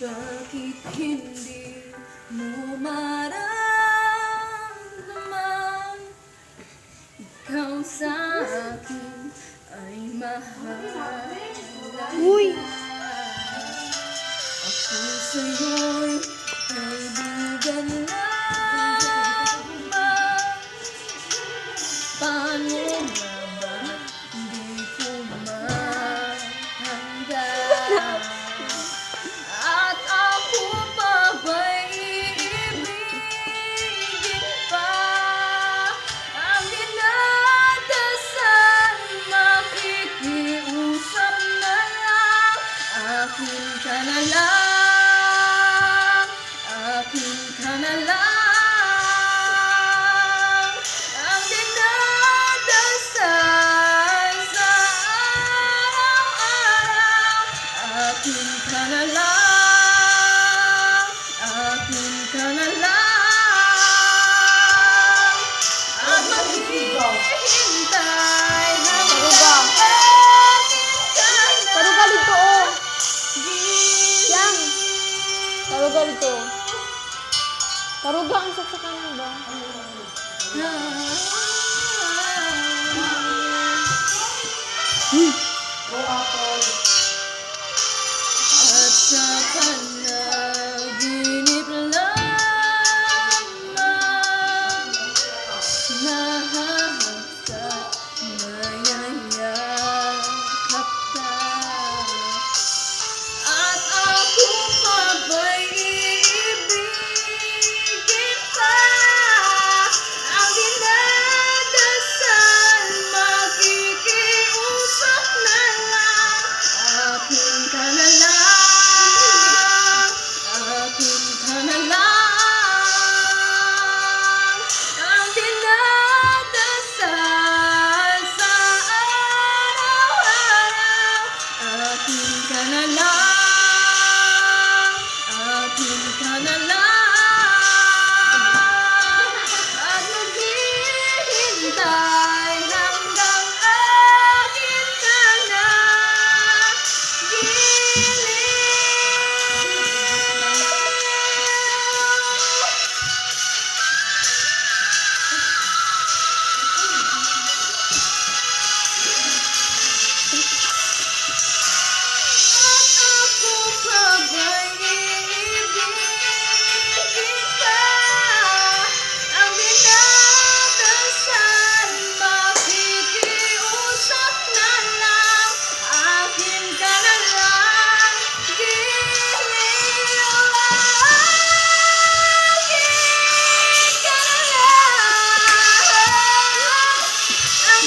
Bakit hindi mo maramdaman? Ikaw sa akin ay mahalaga. Ako sa'yo'y kaibigan lamang. Paano nga ba di ko mahanda? At ako pa ba'y iibigin pa? Ang dinadasal, makikiusap na lang. Akin ka na lang, akin ka na lang. Ang dinadasal sa araw-araw. Akin ka na lang, akin ka na lang. At maghihintay hanggang akin ka na. Taruga dito, oh. Yang. Taruga dito. Taruga ang saksakanan ba? At sa panaginip lamang nahahagkat, nayayakap ka. At ako pa ba'y iibigin pa? Ang dinadasal, makikiusap na lang. Akin ka na lang, akin ka na lang. Ang dinadasal sa araw-araw. Akin ka na lang, akin ka na lang. At maghihintay hanggang akin ka na ang